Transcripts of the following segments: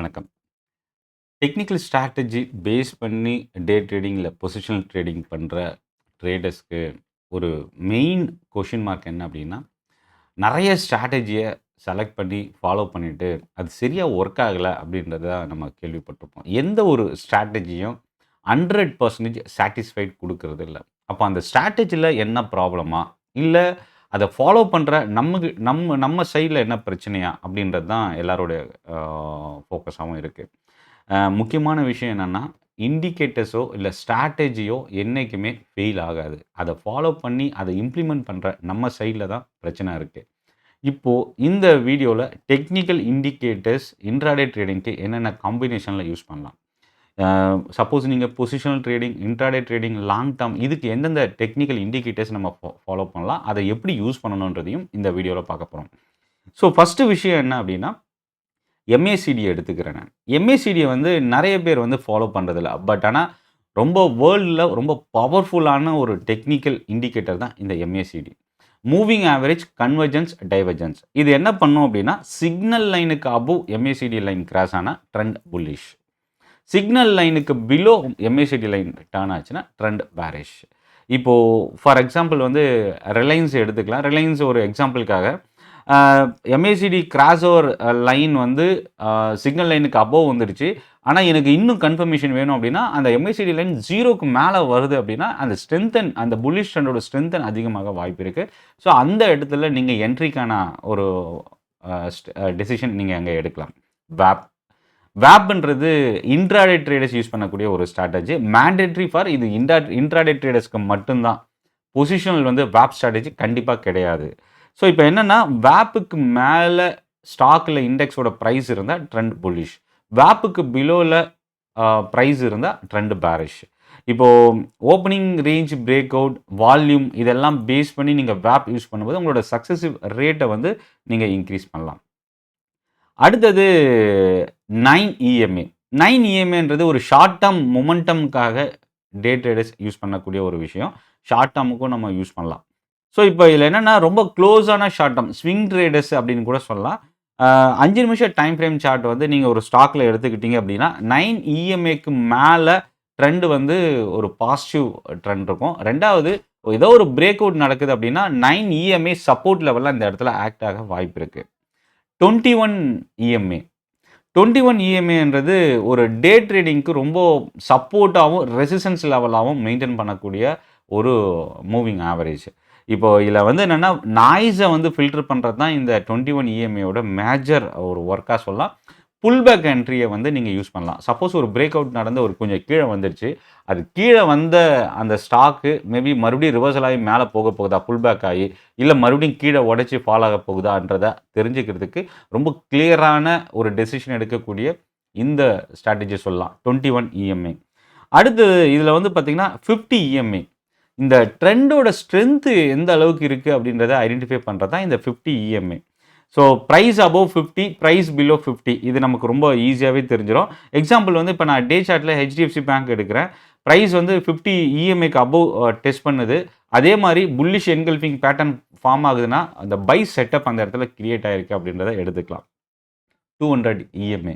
வணக்கம். Technical strategy base பண்ணி டே trading இல்ல பொசிஷனல் ட்ரேடிங் பண்ற ட்ரேடர்ஸ்க்கு ஒரு மெயின் கொஸ்டின் மார்க் என்ன அப்டின்னா, நெறைய ஸ்ட்ராட்டஜிய செலக்ட் பண்ணி ஃபாலோ பண்ணிட்டு, அது சரியா ஒர்க் ஆகல அப்டின்றத நம்ம கேள்விப்பட்டிருப்போம். எந்த ஒரு ஸ்ட்ராட்டஜியும் 100% சாட்டிஸ்ஃபைட் குடுக்குறது இல்ல. அப்ப அந்த ஸ்ட்ராட்டஜில என்ன ப்ராப்ளமா? இல்ல அத ஃபாலோ பண்ற நம்ம சைட்ல என்ன பிரச்சனையா? அப்டின்றது தான் எல்லாருடைய அ ஃபோக்கஸாவும் இருக்கு. முக்கியமான விஷயம் என்னன்னா, இண்டிகேட்டர்ஸோ இல்ல ஸ்ட்ராட்டஜியோ என்னைக்குமே ஃபெயில் ஆகாது. அத ஃபாலோ பண்ணி அத இம்ப்ளிமெண்ட் பண்ற நம்ம சைட்ல தான் பிரச்சனை இருக்கு. இப்போ இந்த வீடியோல டெக்னிக்கல் இண்டிகேட்டர்ஸ் இன்ட்ராடே ட்ரேடிங்க்கு என்னென்ன காம்பினேஷன்ல யூஸ் பண்ணலாம்? சப்போஸ் நீங்க positional trading, intraday trading, long term இதுக்கு எந்தெந்த டெக்னிக்கல் இண்டிகேட்டர்ஸ் நம்ம ஃபாலோ பண்ணலாம்? அத எப்படி யூஸ் பண்ணணுன்றதையும் இந்த வீடியோல பார்க்க போறோம். ஸோ ஃபர்ஸ்ட்டு விஷயம் என்ன அப்டின்னா எம்ஏசிடி எடுத்துக்கிறேன் நான். எம்ஏசிடிய வந்து நெறைய பேர் வந்து ஃபாலோ பண்றதில்ல. பட் ஆனா, ரொம்ப வேர்ல்டுல ரொம்ப பவர்ஃபுல்லான ஒரு டெக்னிக்கல் இண்டிகேட்டர் தான் இந்த MACD. Moving average convergence, divergence. இது என்ன பண்ணும் அப்டின்னா, சிக்னல் லைனுக்கு அபோவ் எம்ஏசிடி லைன் கிராஸ் ஆனா ட்ரெண்ட் புல்லிஷ். சிக்னல் லைனுக்கு பிலோ எம்ஏசிடி லைன் டர்ன் ஆச்சுன்னா ட்ரெண்ட் பேரிஷ். இப்போ ஃபார் எக்ஸாம்பிள் வந்து ரிலையன்ஸ் எடுத்துக்கலாம். ரிலையன்ஸ் ஒரு எக்ஸாம்பிளுக்காக அ எம்ஏசிடி கிராஸ் ஓவர் லைன் வந்து சிக்னல் லைனுக்கு அபோவ் வந்துருச்சு. ஆனா, எனக்கு இன்னும் கன்ஃபர்மேஷன் வேணும் அப்டின்னா, அந்த எம்ஏசிடி லைன் 0க்கு மேல வருது அப்டின்னா, அந்த அந்த புல்லிஷ் ட்ரெண்டோட ஸ்ட்ரெங்தன் அதிகமாக வாய்ப்பு இருக்கு. ஸோ, அந்த இடத்துல நீங்க என்ட்ரிக்கான ஒரு டெசிஷன் நீங்க அங்க எடுக்கலாம். வேப் வேப்ன்றது இன்ட்ராடே ட்ரேடர்ஸ் யூஸ் பண்ணக்கூடிய ஒரு ஸ்ட்ராட்டஜி. மேண்டேட்டரி ஃபார் இது இன்ட்ராடே ட்ரேடர்ஸ்க்கு மட்டும் தான். பொசிஷனல் வந்து வேப் ஸ்ட்ராட்டஜி கண்டிப்பா கிடையாது. ஸோ, இப்ப என்னன்னா, வேப்புக்கு மேல ஸ்டாக்ல இண்டெக்ஸோட பிரைஸ் இருந்தா ட்ரெண்ட் புல்லிஷ். வேப்புக்கு பிலோல பிரைஸ் இருந்தா ட்ரெண்ட் பேரிஷ். இப்போ opening range break out, volume இதெல்லாம் பேஸ் பண்ணி நீங்க வேப் யூஸ் பண்ணும்போது உங்களோட சக்சஸிவ் ரேட்ட வந்து நீங்க இன்கிரீஸ் பண்ணலாம். அடுத்தது 9 இஎம்ஏ. 9 இஎம்ஏன்றது ஒரு ஷார்ட் டெர்ம் மொமெண்டம்க்காக டே ட்ரேடர்ஸ் யூஸ் பண்ணக்கூடிய ஒரு விஷயம். ஷார்ட் டெர்முக்கும் நம்ம யூஸ் பண்ணலாம். ஸோ, இப்போ இதில என்னன்னா, ரொம்ப க்ளோஸான ஷார்ட் டெர்ம் ஸ்விங் ட்ரேடர்ஸ் அப்படின்னு கூட சொல்லலாம். 5 நிமிஷம் டைம் ஃப்ரேம் சார்ட் வந்து நீங்க ஒரு ஸ்டாக்ல எடுத்துக்கிட்டீங்க அப்படின்னா, 9 இஎம்ஏக்கு மேல ட்ரெண்ட் வந்து ஒரு பாசிட்டிவ் ட்ரெண்ட் இருக்கும். 2வது ஏதோ ஒரு பிரேக் அவுட் நடக்குது அப்படின்னா, 9 இஎம்ஏ சப்போர்ட் லெவல்ல அந்த இடத்துல ஆக்ட் ஆக வாய்ப்பு இருக்கு. 21 இஎம்ஏ. 21 இஎம்ஏன்றது ஒரு டே ட்ரேடிங்க்கு ரொம்ப சப்போர்ட்டாவும், ரெசிஸ்டன்ஸ் லெவலாவும் மெயின்டெயின் பண்ணக்கூடிய ஒரு மூவிங் ஆவரேஜ். இப்போ இதில வந்து என்னன்னா, நாய்ஸ வந்து ஃபில்டர் பண்றது தான் இந்த 21 இஎம்ஏயோட மேஜர் ஒரு ஒர்க்கா சொல்லலாம். புல் பேக் என்ட்ரிய வந்து நீங்க யூஸ் பண்ணலாம். சப்போஸ் ஒரு பிரேக் அவுட் நடந்து ஒரு கொஞ்சம் கீழ வந்துருச்சு. அது கீழ வந்த அந்த ஸ்டாக்கு மேபி மறுபடியும் ரிவர்சல் ஆகி மேல போகுதா, புல் பேக் ஆயி, இல்ல மறுபடியும் கீழ உடைச்சு ஃபால் ஆக போகுதான்றத தெரிஞ்சுக்கிறதுக்கு ரொம்ப கிளியரான ஒரு டெசிஷன் எடுக்கக்கூடிய இந்த ஸ்ட்ராட்டஜிய சொல்லலாம். 21 இஎம்ஏ. அடுத்து இதில வந்து பார்த்தீங்கன்னா, 50 இஎம்ஏ. இந்த ட்ரெண்டோட ஸ்ட்ரென்த் எந்த அளவுக்கு இருக்கு அப்படின்றத ஐடென்டிஃபை பண்றது தான் இந்த 50 EMA. So, price above 50, price below 50 இது நமக்கு ரொம்ப ஈஸியாவே தெரிஞ்சிரும். எக்ஸாம்பிள் வந்து இப்ப நான் டே சார்ட்ல HDFC பேங்க் எடுக்கிறேன். பிரைஸ் வந்து 50 இஎம்ஏக்கு அபோவ் டெஸ்ட் பண்ணுது. அதே மாரி புல்லிஷ் என்கல்ஃபிங் பேட்டர்ன் ஃபார்ம் ஆகுதுன்னா, அந்த பை செட்டப் அந்த இடத்துல கிரியேட் ஆயிருக்கு அப்படின்றத எடுத்துக்கலாம். 200 இஎம்ஏ.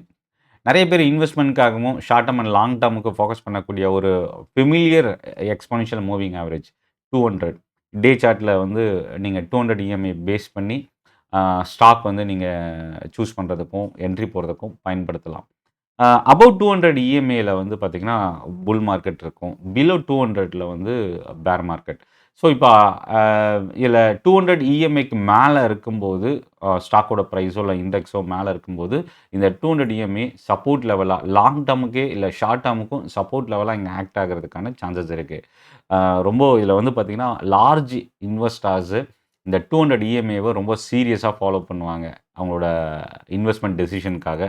நெறைய பேர் இன்வெஸ்ட்மென்ட்காகவும், ஷார்ட் டெர்ம் அண்ட் லாங் டெர்முக்கு ஃபோக்கஸ் பண்ணக்கூடிய ஒரு familiar exponential moving average 200. Day சார்ட்ல வந்து நீங்க 200 இஎம்ஐ பேஸ் பண்ணி ஸ்டாக் வந்து நீங்க சூஸ் பண்றதுக்கும், என்ட்ரி போடுறதுக்கும் பயன்படுத்தலாம். அபோவ் 200 இஎம்ஏல வந்து பார்த்தீங்கன்னா, புல் மார்க்கெட் இருக்கும். பிலோ 200ல வந்து பேர் மார்க்கெட். ஸோ, இப்ப அ இதில 200 இஎம்ஏக்கு மேல இருக்கும்போது, ஸ்டாக்கோட பிரைஸோ இல்ல இண்டெக்ஸோ மேல இருக்கும்போது, இந்த 200 இஎம்ஏ சப்போர்ட் லெவலா லாங் டெர்முக்கே இல்ல ஷார்ட் டெர்முக்கும் சப்போர்ட் லெவலா இங்க ஆக்ட் ஆகுறதுக்கான சான்சஸ் இருக்கு. ரொம்ப இதில வந்து பார்த்தீங்கன்னா, லார்ஜ் இன்வெஸ்டர்ஸ் இந்த 200 இஎம்ஏவ ரொம்ப சீரியஸா ஃபாலோ பண்ணுவாங்க. அவங்களோட இன்வெஸ்ட்மென்ட் டெசிஷனுக்காக.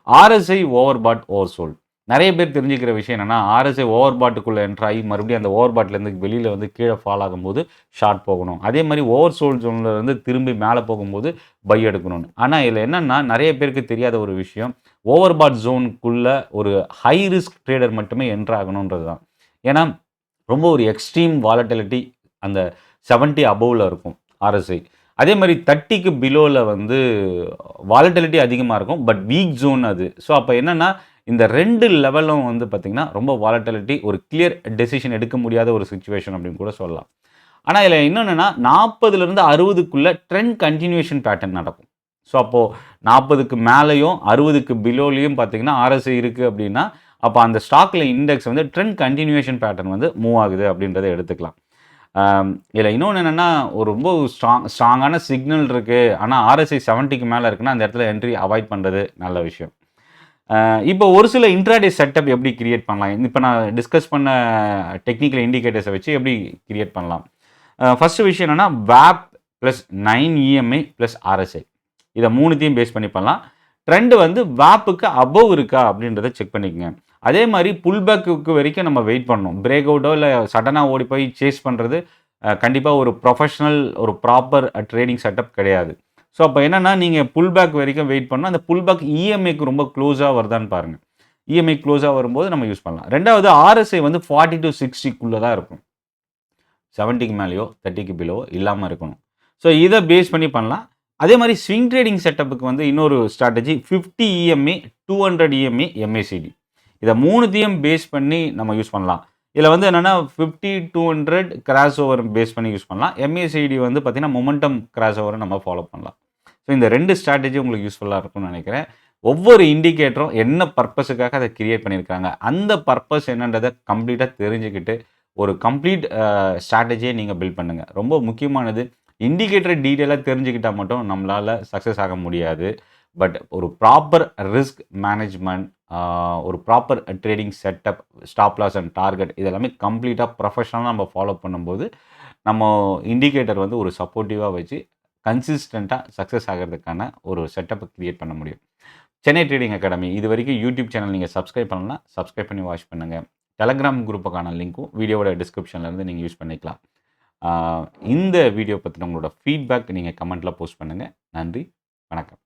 RSI overbought, oversold. நெறைய பேர் தெரிஞ்சுக்கிற விஷயம் என்னன்னா, ஆர்எஸ்ஐ ஓவர் பாட்டுக்குள்ள என்டர் ஆகி மறுபடியும் அந்த ஓவர் பாட்லேருந்து வெளியில வந்து கீழ ஃபால் ஆகும்போது ஷார்ட் போகணும். அதே மாரி ஓவர் சோல்ட் ஜோன்ல இருந்து திரும்பி மேல போகும்போது பை எடுக்கணும்னு. ஆனா இதில என்னன்னா, நெறைய பேருக்கு தெரியாத ஒரு விஷயம், ஓவர் பாட் ஜோனுக்குள்ள ஒரு ஹை ரிஸ்க் ட்ரேடர் மட்டுமே என்டர் ஆகணுன்றது தான். ஏன்னா, ரொம்ப ஒரு எக்ஸ்ட்ரீம் வாலட்டிலிட்டி அந்த 70 அபோவ்ல இருக்கும் ஆர்எஸ்ஐ. அதே மாரி 30க்கு பிலோல வந்து வாலட்டிலிட்டி அதிகமா இருக்கும். பட் வீக் ஜோன் அது. ஸோ அப்ப என்னன்னா, இந்த 2 லெவலும் வந்து பார்த்தீங்கன்னா, ரொம்ப வாலட்டிலிட்டி ஒரு கிளியர் டெசிஷன் எடுக்க முடியாத ஒரு சிச்சுவேஷன் அப்படின்னு கூட சொல்லலாம். ஆனா, இதில இன்னொன்னுன்னா 40லிருந்து 60க்குள்ள ட்ரெண்ட் கன்டினியூஷன் பேட்டர்ன் நடக்கும். ஸோ அப்போ 40க்கு மேலயும், 60க்கு பிலோலயும் பார்த்தீங்கன்னா, RSI இருக்கு அப்படின்னா, அப்ப அந்த ஸ்டாக்ல இண்டெக்ஸ் வந்து ட்ரெண்ட் கன்டினியூஷன் பேட்டர்ன் வந்து மூவ் ஆகுது அப்படின்றத எடுத்துக்கலாம். இதில இன்னொன்னு என்னன்னா, ஒரு ரொம்ப ஸ்ட்ராங்கான சிக்னல் இருக்கு. ஆனா RSI 70க்கு மேல இருக்குன்னா, அந்த இடத்துல என்ட்ரி அவாய்ட் பண்றது நல்ல விஷயம். இப்போ ஒரு சில இன்ட்ராடே செட்டப் எப்படி கிரியேட் பண்ணலாம்? இப்ப நான் டிஸ்கஸ் பண்ண டெக்னிக்கல் இண்டிகேட்டர்ஸ வச்சு எப்படி கிரியேட் பண்ணலாம்? ஃபர்ஸ்ட் விஷயம் என்னன்னா, VWAP plus 9 EMA plus RSI. இத 3த்தையும் பேஸ் பண்ணி பண்ணலாம். ட்ரெண்ட் வந்து VWAPக்கு அபோவ் இருக்கா அப்படின்றத செக் பண்ணிக்கங்க. அதே மாரி புல் பேக்குக்கு வரைக்கும் நம்ம வெயிட் பண்ணணும். பிரேக் அவுட்டோ இல்ல சடனா ஓடி போய் சேஸ் பண்றது கண்டிப்பா ஒரு ப்ரொஃபஷனல் ஒரு ப்ராப்பர் ட்ரேடிங் செட்டப் கிடையாது. ஸோ அப்ப என்னன்னா, நீங்க புல் பேக் வரைக்கும் வெயிட் பண்ணணும். அந்த புல் பேக் EMAக்கு ரொம்ப க்ளோஸா வருதான்னு பாருங்க. EMA க்ளோஸா வரும்போது நம்ம யூஸ் பண்ணலாம். 2வது RSI வந்து 40 டூ 60க்குள்ள தான் இருக்கும். 70க்கு மேலயோ, 30க்கு பிலோவோ இல்லாம இருக்கணும். ஸோ இத பேஸ் பண்ணி பண்ணலாம். அதே மாரி ஸ்விங் ட்ரேடிங் செட்டப்புக்கு வந்து இன்னொரு ஸ்ட்ராட்டஜி 50 EMA, 200 EMA, MACD. இத 3த்தையும் பேஸ் பண்ணி நம்ம யூஸ் பண்ணலாம். இதில வந்து என்னன்னா 50, 200 கிராஸ் ஓவர் பேஸ் பண்ணி யூஸ் பண்ணலாம். MACD வந்து பார்த்தீங்கன்னா, மொமெண்டம் கிராஸ் ஓவர நம்ம ஃபாலோ பண்ணலாம். ஸோ இந்த 2 ஸ்ட்ராட்டஜி உங்களுக்கு யூஸ்ஃபுல்லா இருக்கும்னு நெனைக்கிறேன். ஒவ்வொரு இண்டிகேட்டரும் என்ன பர்ப்பஸுக்காக அத கிரியேட் பண்ணியிருக்காங்க. அந்த பர்ப்பஸ் என்னன்றத கம்ப்ளீட்டா தெரிஞ்சுக்கிட்டு, ஒரு கம்ப்ளீட் ஸ்ட்ராட்டஜிய நீங்க பில்ட் பண்ணுங்க. ரொம்ப முக்கியமானது இண்டிகேட்டர டீட்டெயிலா தெரிஞ்சுக்கிட்டா மட்டும் நம்மளால சக்சஸ் ஆக முடியாது. பட் ஒரு ப்ராப்பர் ரிஸ்க் மேனேஜ்மென்ட், ஒரு proper trading setup, stop loss and target இதெல்லாமே கம்ப்ளீட்டா ப்ரொஃபஷனலா நம்ம ஃபாலோ பண்ணும்போது, நம்ம இண்டிகேட்டர் வந்து ஒரு சப்போர்ட்டிவா வச்சு கன்சிஸ்டன்ட்டா சக்சஸ் ஆகறதுக்கான ஒரு செட்டப்ப கிரியேட் பண்ண முடியும். சென்னை ட்ரேடிங் அகாடமி இதுவரைக்கும் யூடியூப் சேனல் நீங்க சப்ஸ்கிரைப் பண்ணலனா, சப்ஸ்கிரைப் பண்ணி வாட்ச் பண்ணுங்க. டெலகிராம் குரூப்புக்கான லிங்க்கும் வீடியோவோட டிஸ்கிரிப்ஷன்ல இருந்து நீங்க யூஸ் பண்ணிக்கலாம். ஆ இந்த வீடியோ பத்தின உங்களோட ஃபீட்பேக் நீங்க கமெண்ட்ல போஸ்ட் பண்ணுங்க. நன்றி, வணக்கம்.